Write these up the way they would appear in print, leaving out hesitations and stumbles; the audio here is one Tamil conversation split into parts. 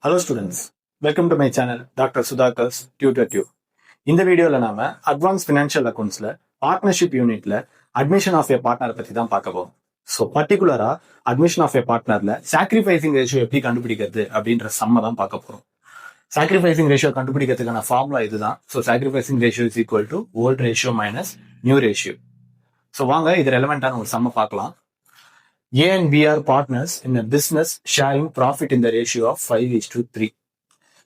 Hello students, welcome to my channel Dr. Sudhakar's Tutor Tube. இந்த வீடியோல நாம அட்வான்ஸ் ஃபினான்ஷியல் அக்கௌண்ட்ஸ்ல பார்ட்னர்ஷிப் யூனிட்ல அட்மிஷன் ஆஃப் ஏ பார்ட்னர் பத்தி தான் பார்க்க போறோம். ஸோ பர்டிகுலரா அட்மிஷன் ஆஃப் ஏ பார்ட்னர்ல சாக்ரிஃபைசிங் ரேஷியோ எப்படி கண்டுபிடிக்கிறது அப்படின்ற சம்ம தான் பார்க்க போறோம். சாக்ரிஃபைசிங் ரேஷியோ கண்டுபிடிக்கிறதுக்கான ஃபார்முலா இதுதான். So sacrificing ratio is equal to old ratio minus new ratio. So வாங்க இது ரெலவெண்டான ஒரு சம்ம பார்க்கலாம். A and B are partners in a business sharing profit in the ratio of 5:3.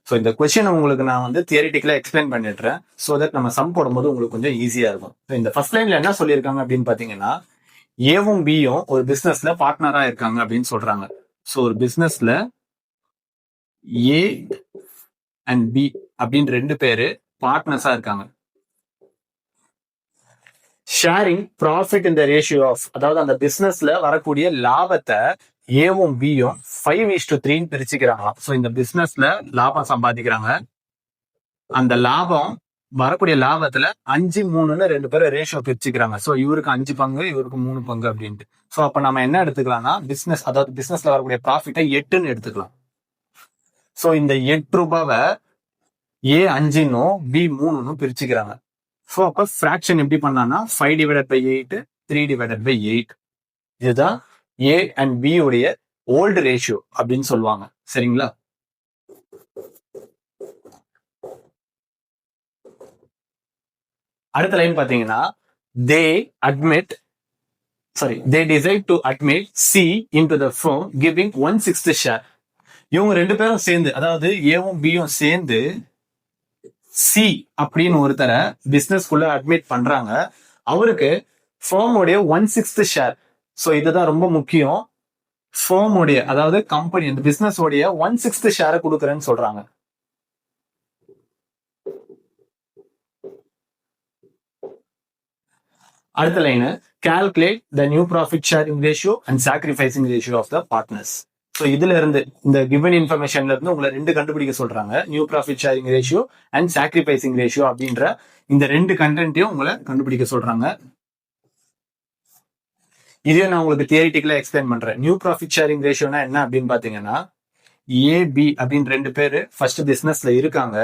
So இந்த கொஸ்டின் உங்களுக்கு நான் வந்து தியரிட்டிக்கலா எக்ஸ்பிளைன் பண்ணிடுறேன். ஸோ தட் நம்ம சம் போடும்போது உங்களுக்கு கொஞ்சம் ஈஸியா இருக்கும். இந்த ஃபர்ஸ்ட் லைன்ல என்ன சொல்லியிருக்காங்க அப்படின்னு பாத்தீங்கன்னா, ஏவும் பியும் ஒரு பிசினஸ்ல பார்ட்னரா இருக்காங்க அப்படின்னு சொல்றாங்க. ஸோ ஒரு பிசினஸ்ல ஏ அண்ட் பி அப்படின்னு ரெண்டு பேரு பார்ட்னர்ஸா இருக்காங்க. ஷேரிங் ப்ராஃபிட் இந்த ரேஷியோ ஆஃப், அதாவது அந்த பிசினஸ்ல வரக்கூடிய லாபத்தை ஏவும் பியும் 5:3 பிரிச்சுக்கிறாங்களாம். ஸோ இந்த பிசினஸ்ல லாபம் சம்பாதிக்கிறாங்க. அந்த லாபம் வரக்கூடிய லாபத்துல 5:3 ரெண்டு பேரும் ரேஷியோ பிரிச்சுக்கிறாங்க. ஸோ இவருக்கு 5 பங்கு, இவருக்கு 3 பங்கு அப்படின்ட்டு. ஸோ அப்ப நம்ம என்ன எடுத்துக்கலாம்னா, பிசினஸ், அதாவது பிசினஸ்ல வரக்கூடிய ப்ராஃபிட்டை 8ன்னு எடுத்துக்கலாம். ஸோ இந்த 8 ரூபாவை ஏ 5ன்னும் பி 3ன்னும் பிரிச்சுக்கிறாங்க. ஸோ அப்ப ஃபிராக்ஷன் எப்படி பண்ணலாம்னா 5/8, 3/8. இதுதான் ஏ அண்ட் பி உடைய ஓல்டு ரேஷியோ அப்படின்னு சொல்லுவாங்க. சரிங்களா? அடுத்த லைன் பாத்தீங்கன்னா, they decide to admit C into the firm giving 1/6 share. இவங்க ரெண்டு பேரும் சேர்ந்து, அதாவது ஏவும் பியும் சேர்ந்து சி அப்படின்னு ஒருத்தரை பிசினஸ்குள்ள அட்மிட் பண்றாங்க. அவருக்கு ஃபர்மோடைய 1/6 ஷேர். ஸோ இதுதான் ரொம்ப முக்கியம். ஃபர்மோடைய, அதாவது கம்பெனி, இந்த பிசினஸ் உடைய 1/6 ஷேரை கொடுக்குறேன்னு சொல்றாங்க. அடுத்த line, calculate the new profit sharing ratio and sacrificing ratio of the partners. So இதுல இருந்து, இந்த கிவன் இன்ஃபர்மேஷன்ல இருந்து உங்களை ரெண்டு கண்டுபிடிக்க சொல்றாங்க. New profit sharing ratio and sacrificing ratio அப்படின்ற இந்த ரெண்டு கண்டென்ட்டையும் உங்களை கண்டுபிடிக்க சொல்றாங்க. இதையும் நான் உங்களுக்கு தியரிட்டிக்கலா எக்ஸ்பிளைன் பண்றேன். நியூ ப்ராஃபிட் ஷேரிங் ரேஷியோனா என்ன அப்படின்னு பாத்தீங்கன்னா, ஏ பி அப்படின்னு ரெண்டு பேரு ஃபர்ஸ்ட் பிசினஸ்ல இருக்காங்க.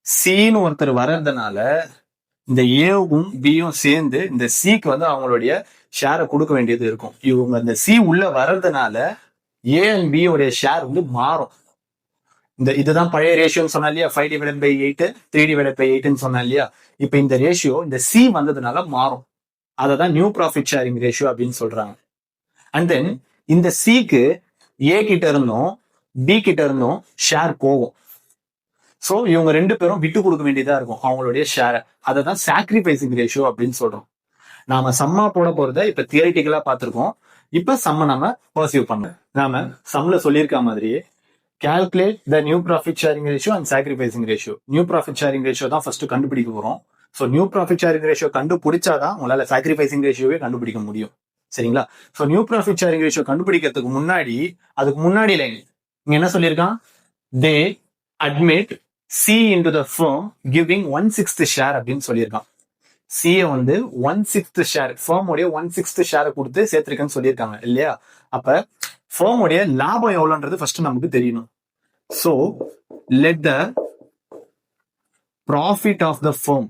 சின்னு ஒருத்தர் வர்றதுனால இந்த ஏவும் பியும் சேர்ந்து இந்த சிக்கு வந்து அவங்களுடைய ஷேரை கொடுக்க வேண்டியது இருக்கும். இவங்க இந்த சி உள்ள வர்றதுனால ஏ அண்ட் பி உடைய ஷேர் வந்து மாறும். இதுதான் பழைய ரேஷியோன்னு சொன்னா இல்லையா, 5/8, 3/8 சொன்னா இல்லையா. இப்ப இந்த ரேஷியோ இந்த சி வந்ததுனால மாறும். அததான் நியூ ப்ராஃபிட் ஷேரிங் ரேஷியோ அப்படின்னு சொல்றாங்க. அண்ட் தென் இந்த சிக்கு ஏ கிட்ட இருந்தும் பி கிட்ட இருந்தும் ஷேர் போகும். சோ இவங்க ரெண்டு பேரும் விட்டு கொடுக்க வேண்டியதா இருக்கும் அவங்களுடைய ஷேரை. அதை தான் சாக்ரிஃபைசிங் ரேஷியோ அப்படின்னு சொல்றோம். நாம சம்மா போட போறத இப்ப தியரிட்டிக்கலா பார்த்திருக்கோம். இப்ப சம்ம நம்ம பர்சீவ் பண்ண, நாம சம்ல சொல்லியிருக்க மாதிரியே calculate the new profit sharing ratio and sacrificing ratio. New profit sharing ratio தான் ஃபர்ஸ்ட் கண்டுபிடிக்க போறோம். So new profit sharing ratio கண்டுபிடிச்சாதான் உங்களால சாக்ரிஃபைசிங் ரேஷியோவே கண்டுபிடிக்க முடியும். சரிங்களா? So new profit sharing ratio கண்டுபிடிக்கிறதுக்கு முன்னாடி, அதுக்கு முன்னாடி லைன் இங்க என்ன சொல்லியிருக்கான், they admit C into the firm giving 1/6 share அப்படின்னு சொல்லியிருக்கான். சிஏ வந்து 1/6 ஷேர், ஃபர்மோடைய 1/6 ஷேரை கொடுத்து சேர்த்திருக்கேன்னு சொல்லியிருக்காங்க இல்லையா. அப்ப ஃபர்மோடைய லாபம் எவ்வளவுன்றது ஃபர்ஸ்ட் நமக்கு தெரியணும். So let the profit of the firm,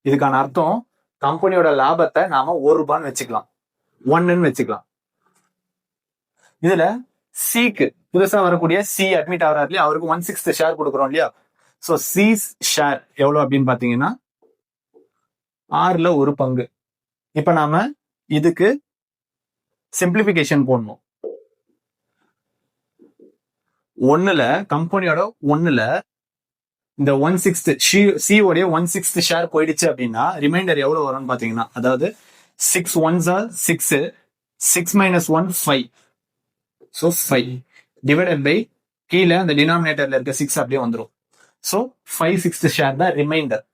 இதுக்கான அர்த்தம் கம்பெனியோட லாபத்தை நாம 1 ரூபான்னு வச்சுக்கலாம், 1ன்னு வச்சுக்கலாம். இதுல சிக்கு புதுசா வரக்கூடிய சி அட்மிட் ஆகிறார் இல்லையா, அவருக்கு 1/6 ஷேர் கொடுக்குறோம் இல்லையா. சோ சீஸ் ஷேர் எவ்வளவு அப்படின்னு பாத்தீங்கன்னா 6ல 1 பங்கு. இப்ப நாம இதுக்கு சிம்பிளிபிகேஷன் போடணும். கம்பெனியோட 1ல இந்த 1/6 சி உடைய 1/6 ஷேர் போயிடுச்சு அப்படின்னா ரிமைண்டர் எவ்வளவு வரும்னு பாத்தீங்கன்னா, அதாவது 6 1s are 6, 6 - 1 5. So 5 divided by கீழே அந்த டினாமினேட்டர்ல இருக்க 6 அப்படியே வந்துடும். ஸோ 5/6 ஷேர் தான் ரிமைண்டர்.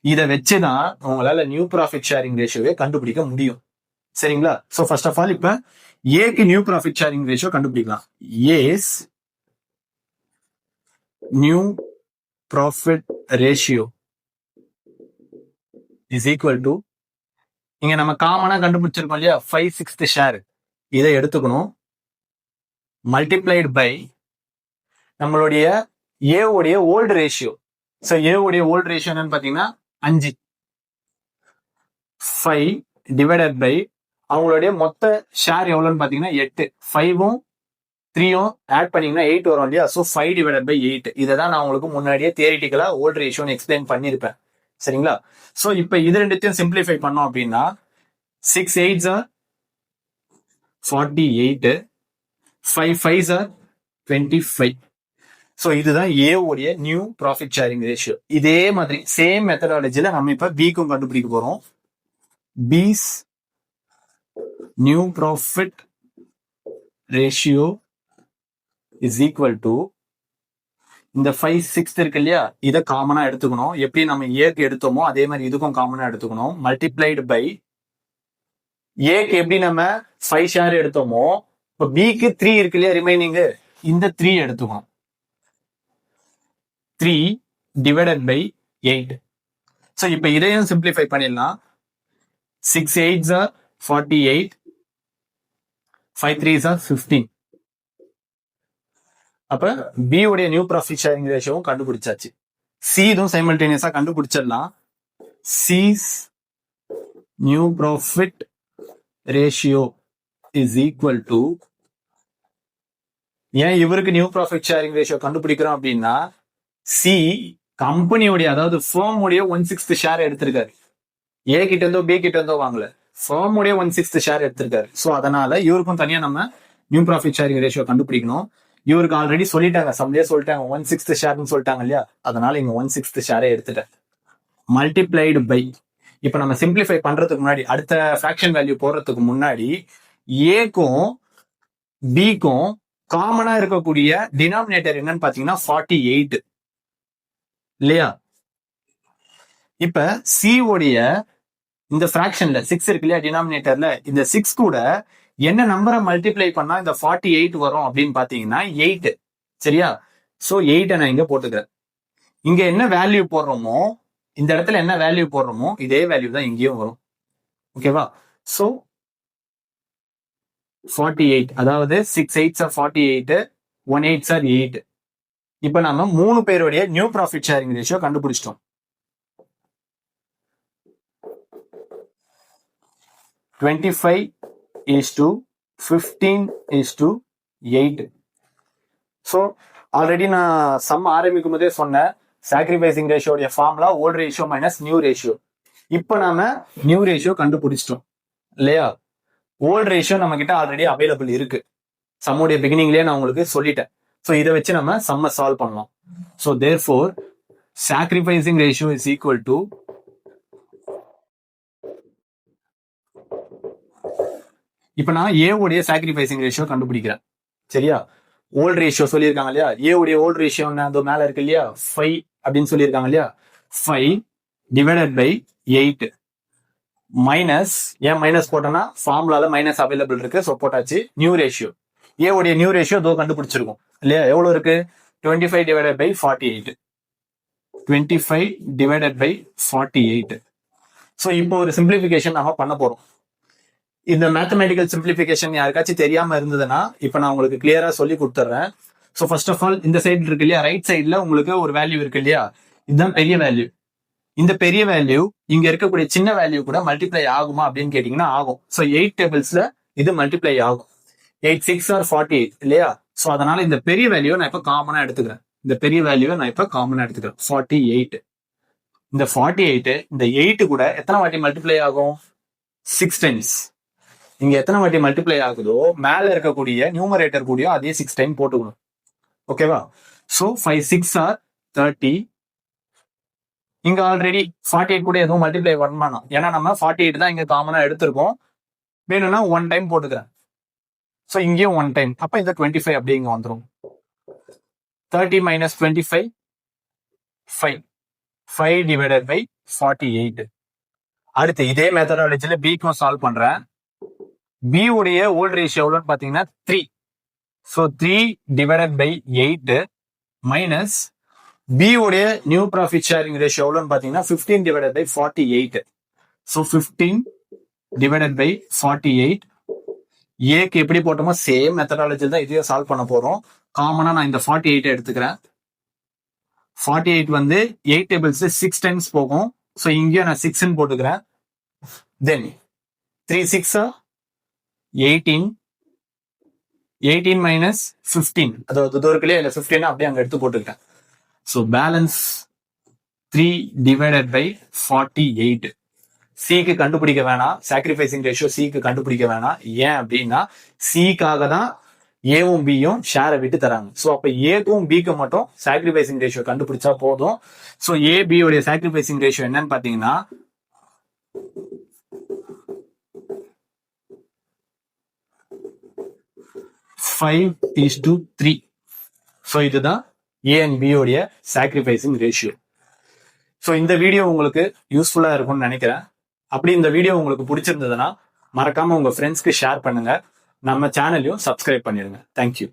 இதை வச்சுதான் உங்களால நியூ ப்ராஃபிட் ஷேரிங் ரேஷியோவை கண்டுபிடிக்க முடியும். சரிங்களா? ஸோ ஃபர்ஸ்ட் ஆஃப் ஆல் இப்ப ஏக்கு நியூ ப்ராஃபிட் ஷேரிங் ரேஷியோ கண்டுபிடிக்கலாம். A's new profit ratio is equal to, இங்க நம்ம காமனா கண்டுபிடிச்சிருக்கோம் இல்லையா 5/6 ஷேர், இதை எடுத்துக்கணும். மல்டிப்ளைடு பை நம்மளுடைய ஏ உடைய ஓல்டு ரேஷியோ. ஸோ ஏ உடைய ஓல்டு ரேஷியோ என்னன்னு பாத்தீங்கன்னா 5. 5 டிவைடட் பை அவங்களுடைய மொத்த ஷேர் எவ்வளோன்னு பாத்தீங்கன்னா 8. 5ம் 3ம் ஆட் பண்ணீங்கன்னா 8 வரும் இல்லையா? So 5 divided by 8. இதை தான் நான் உங்களுக்கு முன்னாடியே தியரிட்டிக்கலா ஓல்டு ரேஷியோன்னு எக்ஸ்பிளைன் பண்ணியிருப்பேன். சரிங்களா? ஸோ இப்போ இது ரெண்டுத்தையும் சிம்பிளிஃபை பண்ணோம் அப்படின்னா 6 8s are 48, 5 5s are 25. So இதுதான் ஏ உடைய நியூ ப்ராஃபிட் ஷேரிங் ரேஷியோ. இதே மாதிரி சேம் மெத்தடாலஜில நம்ம இப்ப பிக்கும் கண்டுபிடிக்க போறோம். B's new profit ratio is equal to இந்த 5 6 இருக்கு இல்லையா, இதை காமனா எடுத்துக்கணும். எப்படி நம்ம ஏக்கு எடுத்தோமோ அதே மாதிரி இதுக்கும் காமனா எடுத்துக்கணும். மல்டிப்ளைடு பை ஏக்கு எப்படி நம்ம 5 ஷேர் எடுத்தோமோ, இப்போ பிக்கு 3 இருக்கு இல்லையா ரிமைனிங், இந்த 3 எடுத்துக்கணும். 3 டிவைடட் பை 8. ஸோ இப்போ இதையும் சிம்பிளிஃபை பண்ணிடலாம். 6 8s are 48, 5 3s are 15. அப்ப பி உடைய நியூ ப்ராஃபிட் ஷேரிங் ரேஷியோவும் கண்டுபிடிச்சாச்சு. சி இதுவும் சைமல்டேனியஸா கண்டுபிடிச்சிடலாம். Sis new profit ratio is equal to, ஏன் இவருக்கு நியூ ப்ராஃபிட் ஷேரிங் ரேஷியோ கண்டுபிடிக்கிறோம் அப்படின்னா, சி கம்பெனியோடைய அதாவது ஃபேம் உடைய 1/6 ஷேர் எடுத்திருக்காரு. ஏ கிட்ட இருந்தோ பி கிட்ட இருந்தோ வாங்கல, ஃபேம் உடைய 1/6 ஷேர் எடுத்திருக்காரு. ஸோ அதனால இவருக்கும் தனியா நம்ம நியூ ப்ராஃபிட் ஷேரிங் ரேஷியோ கண்டுபிடிக்கணும். இவருக்கு ஆல்ரெடி சொல்லிட்டாங்க, சம்லேயே சொல்லிட்டாங்க 1/6 ஷேர்னு சொல்லிட்டாங்க இல்லையா, அதனால இங்க 1/6 ஷேரை எடுத்துட்டேன். மல்டிப்ளைடு பை, இப்ப நம்ம சிம்பிளிஃபை பண்றதுக்கு முன்னாடி, அடுத்த ஃபிராக்ஷன் வேல்யூ போடுறதுக்கு முன்னாடி, ஏக்கும் பிக்கும் காமனா இருக்கக்கூடிய டினாமினேட்டர் என்னன்னு பாத்தீங்கன்னா 48 இல்லையா? இப்ப சி உடைய இந்த ஃபிராக்ஷன்ல 6 இருக்கு இல்லையா டினாமினேட்டர்ல, இந்த 6 கூட என்ன நம்பரை மல்டிப்ளை பண்ணா இந்த 48 வரும் அப்படின்னு பாத்தீங்கன்னா 8. சரியா? சோ 8 நான் இங்க போட்டுக்கிறேன். இங்க என்ன வேல்யூ போடுறோமோ, இந்த இடத்துல என்ன வேல்யூ போடுறோமோ இதே வேல்யூ தான் இங்கேயும் வரும். ஓகேவா? சோ 48, அதாவது 6 8s are 48, 1 8s are 8. இப்ப நம்ம 3 பேருடைய நியூ ப்ராஃபிட் ஷேரிங் ரேஷியோ கண்டுபிடிச்சிட்டோம். 25 is to 15 is to 8. So already நான் சம் ஆரம்பிக்கும் போதே சொன்னேன், சாக்ரிஃபைசிங் ரேஷியோடைய formula old ratio minus new ratio. இப்போ நாம நியூ ரேஷியோ கண்டுபிடிச்சிட்டோம் இல்லையா? ஓல்ட் ரேஷியோ நம்ம கிட்ட ஆல்ரெடி அவைலபிள் இருக்கு, சம்முடைய பிகினிங்லேயே நான் உங்களுக்கு சொல்லிட்டேன். ஸோ இதை வச்சு நம்ம சம்மை சால்வ் பண்ணலாம். So therefore sacrificing ratio is equal to, இப்ப நான் ஏ உடைய சாக்ரிஃபைசிங் ரேஷியோ கண்டுபிடிக்கிறேன். சரியா? ஓல்ட் ரேஷியோ சொல்லியிருக்காங்க இல்லையா, ஏ உடைய ஓல்ட் ரேஷியோ அந்த மேல இருக்கு இல்லையா 5 அப்படின்னு சொல்லியிருக்காங்க இல்லையா, 5 டிவைடட் பை 8 மைனஸ், ஏன் மைனஸ் போட்டோம்னா ஃபார்முலால மைனஸ் அவைலபிள் இருக்கு, ஸோ போட்டாச்சு. நியூ ரேஷியோ, ஏ உடைய நியூ ரேஷியோ தோ கண்டுபிடிச்சிருக்கோம் இல்லையா, எவ்வளவு இருக்கு 25 divided by 48. 25 divided by 48. So இப்போ ஒரு சிம்பிளிஃபிகேஷன் நம்ம பண்ண போறோம். இந்த மேத்தமெட்டிக்கல் சிம்பிளிஃபிகேஷன் யாருக்காச்சும் தெரியாம இருந்ததுன்னா இப்ப நான் உங்களுக்கு கிளியரா சொல்லி கொடுத்துறேன். ஸோ ஃபர்ஸ்ட் ஆஃப் ஆல் இந்த சைடு இருக்கு இல்லையா, ரைட் சைட்ல உங்களுக்கு ஒரு வேல்யூ இருக்கு இல்லையா, இதுதான் பெரிய வேல்யூ. இந்த பெரிய வேல்யூ இங்க இருக்கக்கூடிய சின்ன வேல்யூ கூட மல்டிப்ளை ஆகுமா அப்படின்னு கேட்டீங்கன்னா ஆகும். ஸோ 8 டேபிள்ஸ்ல இது மல்டிப்ளை ஆகும். 8 6 are 48 இல்லையா? ஸோ அதனால இந்த பெரிய வேல்யூ நான் இப்ப காமனா எடுத்துக்கிறேன். இந்த பெரிய வேல்யூவை நான் இப்ப காமனா எடுத்துக்கிறேன் 48. இந்த 48 இந்த 8 கூட எத்தனை வாட்டி மல்டிப்ளை ஆகும்? 6 டைம்ஸ். இங்க எத்தனை வாட்டி மல்டிப்ளை ஆகுதோ மேல இருக்கக்கூடிய நியூமரேட்டர் கூடிய அதே 6 டைம் போட்டுக்கணும். ஓகேவா? So 5 6 are 30. இங்க ஆல்ரெடி 48 கூட எதுவும் மல்டிப்ளை பண்ணணும், ஏன்னா நம்ம 48 தான் இங்க காமனா எடுத்திருக்கோம். வேணும்னா 1 டைம் போட்டுக்கிறேன். சோ இங்கேயும் 1 டைம், அப்ப இந்த 25 அப்படியே இங்க வந்துடும். 30 minus 25 5. 5 divided by 48. அடுத்து இதே மெத்தடாலஜில பிக்கும் சால்வ் பண்றேன். பி உடைய ஓல்ட் ரேஷியோ எவ்வளோன்னு பாத்தீங்கன்னா 3. So 3 divided by 8 minus B உடைய நியூ ப்ராஃபிட் ஷேரிங் ரேஷியோ எவ்வளோன்னு பாத்தீங்கன்னா 15 divided by 48. So 15 divided by 48. ஏக்கு எப்படி போட்டோமோ சேம் மெத்தடாலஜி தான் இதையும் சால்வ் பண்ண போறோம். காமனா நான் இந்த 48 எடுத்துக்கிறேன். 48 வந்து 8 டேபிள்ஸ் 6 டைம்ஸ் போகும். ஸோ இங்கேயும் நான் 6 போட்டுக்கிறேன். தென் 3 6 18, 18 மைனஸ் 15, அதாவது தூரக்குள்ளே இல்லை 15 அப்படியே அங்க எடுத்து போட்டுக்கிட்டேன். So balance 3 divided by 48. சிக்கு கண்டுபிடிக்க வேணாம், சாக்ரிஃபைசிங் ரேஷியோ சிக்கு கண்டுபிடிக்க வேணாம். ஏன் அப்படின்னா சிக்காக தான் ஏவும் பியும் ஷேரை விட்டு தராங்க. ஸோ அப்ப ஏக்கும் பிக்கு மட்டும் சாக்ரிஃபைசிங் ரேஷியோ கண்டுபிடிச்சா போதும். ஸோ ஏ பி உடைய சாக்ரிஃபைசிங் ரேஷியோ என்னன்னு பாத்தீங்கன்னா 5:3. ஸோ இதுதான் ஏ அண்ட் பி உடைய சாக்ரிஃபைசிங் ரேஷியோ. ஸோ இந்த வீடியோ உங்களுக்கு யூஸ்ஃபுல்லா இருக்கும்னு நினைக்கிறேன். அப்படி இந்த வீடியோ உங்களுக்கு பிடிச்சிருந்ததுன்னா மறக்காம உங்க ஃப்ரெண்ட்ஸ்க்கு ஷேர் பண்ணுங்க. நம்ம சேனலையும் சப்ஸ்கிரைப் பண்ணிடுங்க. தேங்க்யூ.